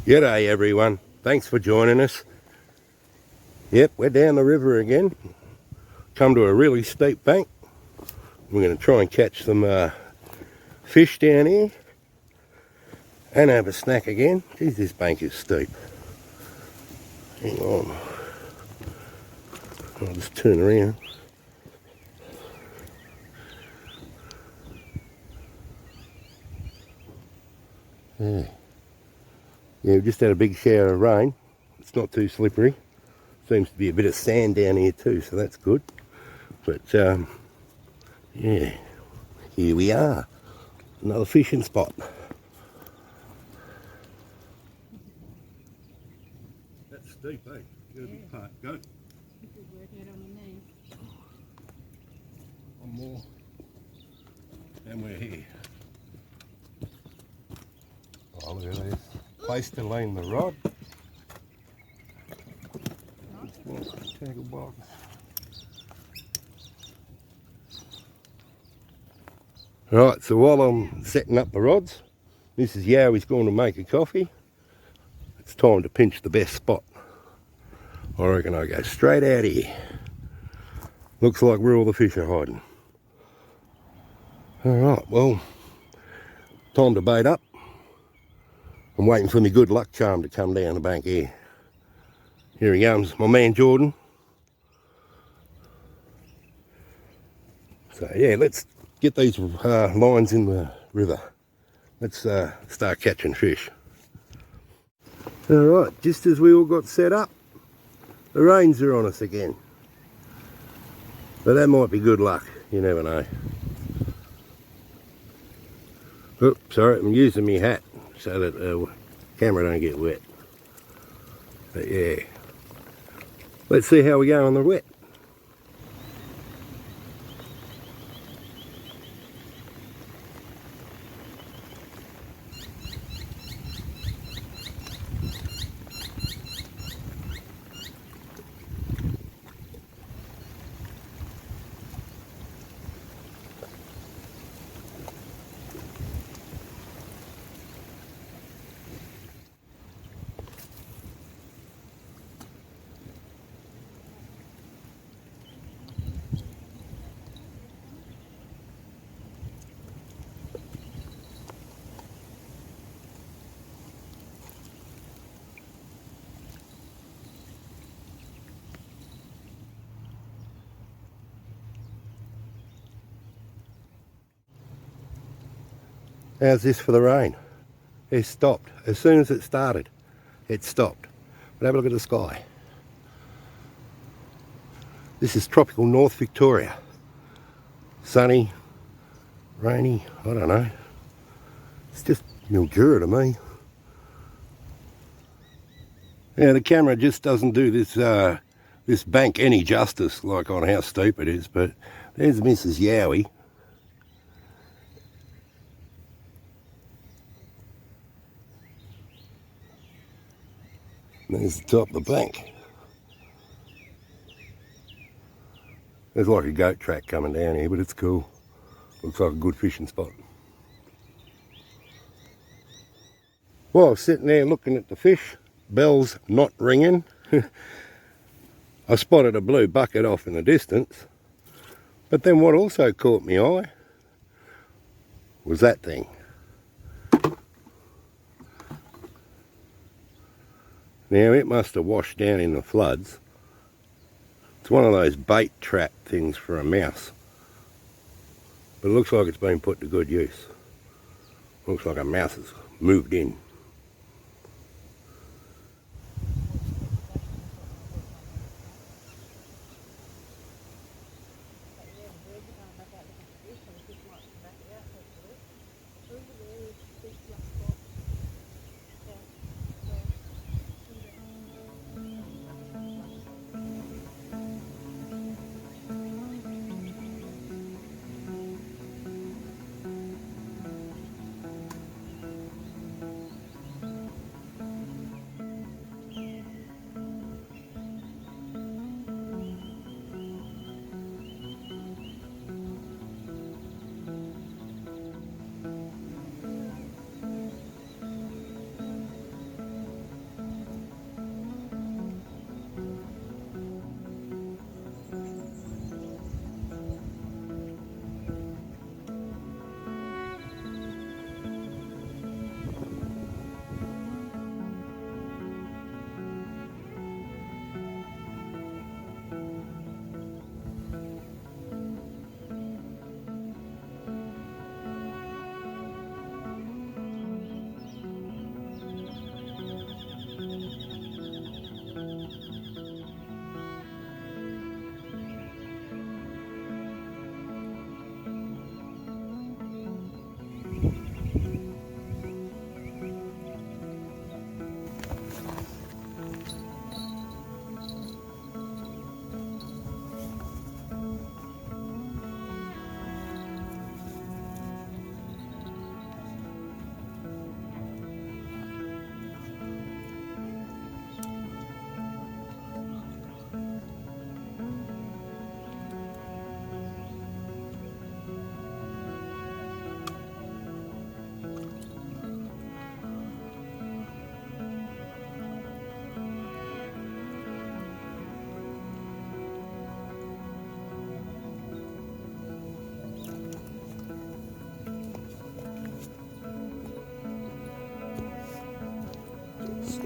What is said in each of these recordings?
G'day everyone, thanks for joining us. Yep, we're down the river again. Come to a really steep bank. We're going to try and catch some fish down here and have a snack again. Geez, this bank is steep. Hang on. I'll just turn around. Yeah, we just had a big shower of rain. It's not too slippery. Seems to be a bit of sand down here too, so that's good. But yeah, here we are. Another fishing spot. That's steep, eh? You got a big part. Go. One more. And we're here. Oh, look at this. Place to lean the rod. Tackle box. Right, so while I'm setting up the rods, Mrs. Yowie's going to make a coffee. It's time to pinch the best spot. I reckon I go straight out here. Looks like where all the fish are hiding. Alright, well, time to bait up. I'm waiting for my good luck charm to come down the bank here. Here he comes, my man Jordan. So yeah, let's get these lines in the river. Let's start catching fish. Alright, just as we all got set up, the rains are on us again. But that might be good luck, you never know. Oops, sorry, I'm using my hat so that the camera don't get wet. But yeah, let's see how we go on the wet. How's this for the rain? It stopped. As soon as it started, it stopped. But have a look at the sky. This is tropical North Victoria. Sunny, rainy, I don't know. It's just Mildura to me. Yeah, the camera just doesn't do this this bank any justice, like on how steep it is, but there's Mrs. Yowie. There's the top of the bank. There's like a goat track coming down here, but it's cool. Looks like a good fishing spot. Well, I was sitting there looking at the fish, bell's not ringing. I spotted a blue bucket off in the distance, but then what also caught my eye was that thing. Now it must have washed down in the floods. It's one of those bait trap things for a mouse, but it looks like it's been put to good use. Looks like a mouse has moved in.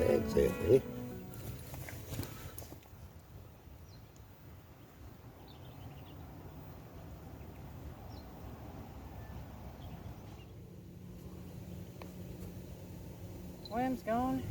snags out there. Worm's gone.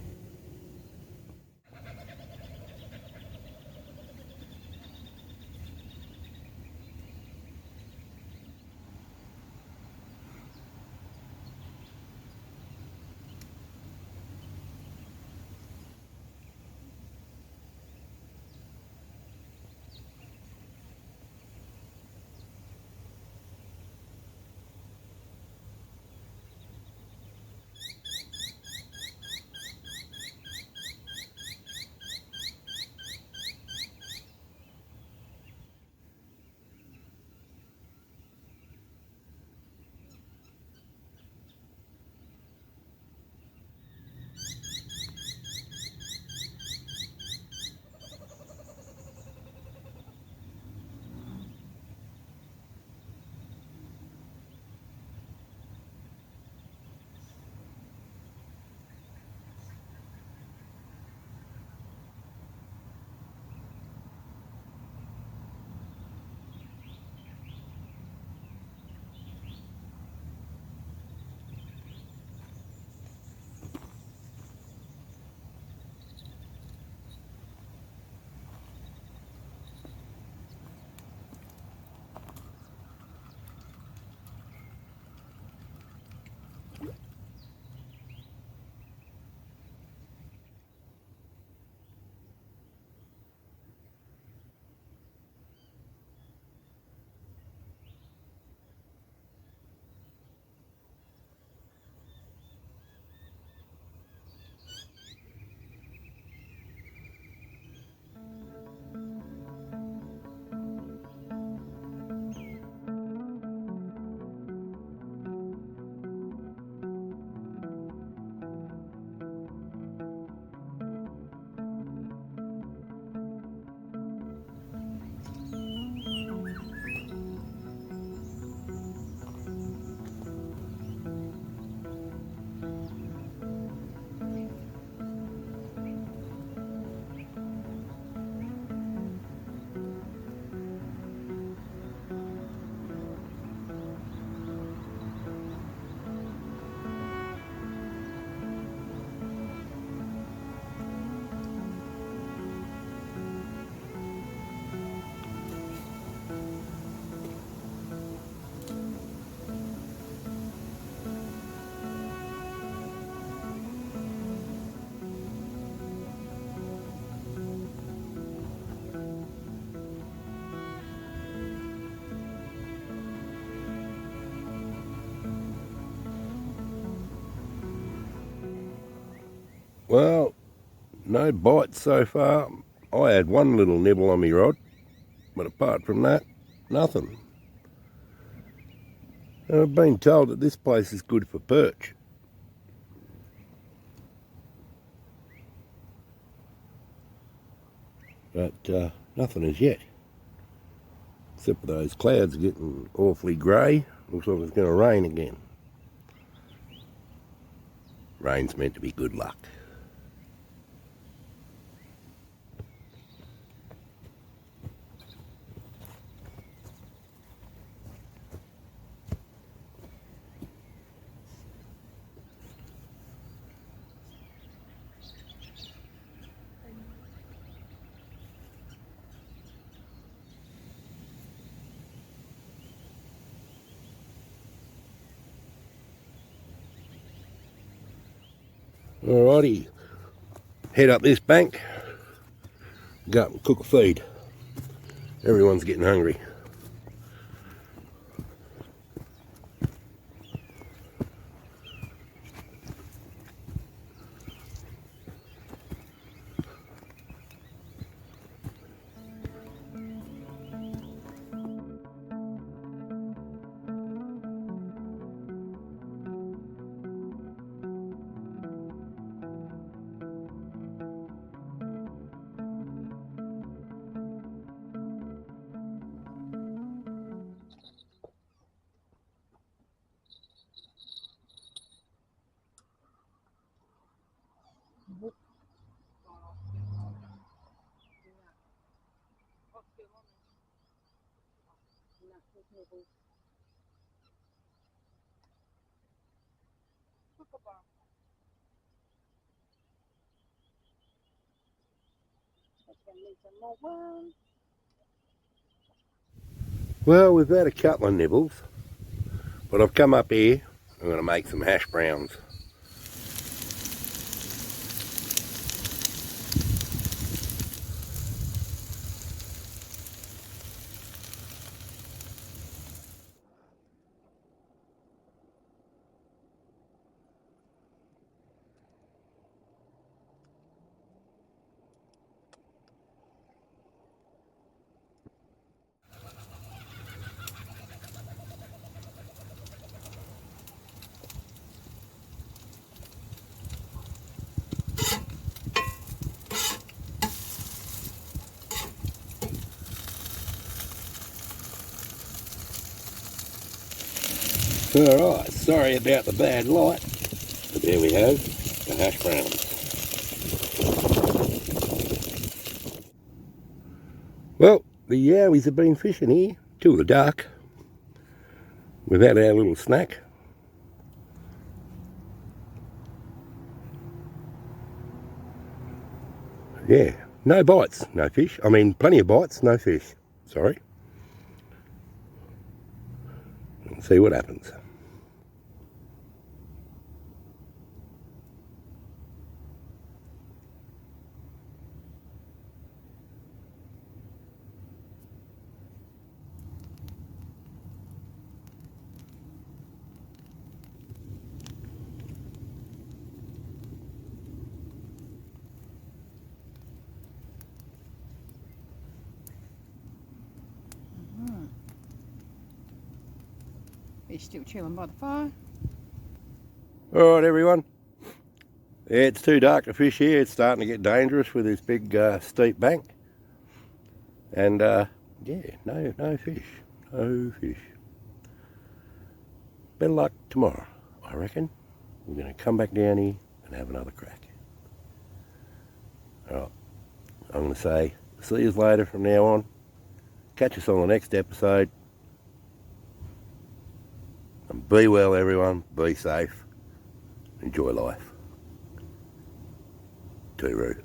Well, no bites so far. I had one little nibble on my rod, but apart from that, nothing. And I've been told that this place is good for perch. But nothing as yet. Except for those clouds getting awfully grey. Looks like it's going to rain again. Rain's meant to be good luck. Alrighty, head up this bank, go up and cook a feed. Everyone's getting hungry. nibbles. That's going to need some more worms. Well, we've had a couple of nibbles, but I've come up here. I'm going to make some hash browns. Alright, sorry about the bad light, but there we have the hash browns. Well, the yowies have been fishing here till the dark. We've had our little snack. Yeah, no bites, no fish. I mean, plenty of bites, no fish. Sorry. Let's see what happens. He's still chilling by the fire. Alright everyone, yeah, it's too dark to fish here. It's starting to get dangerous with this big steep bank. And yeah, no fish, no fish. Better luck tomorrow, I reckon. We're going to come back down here and have another crack. Alright, I'm going to say see you later from now on. Catch us on the next episode. And be well everyone, be safe, enjoy life. Tooroo.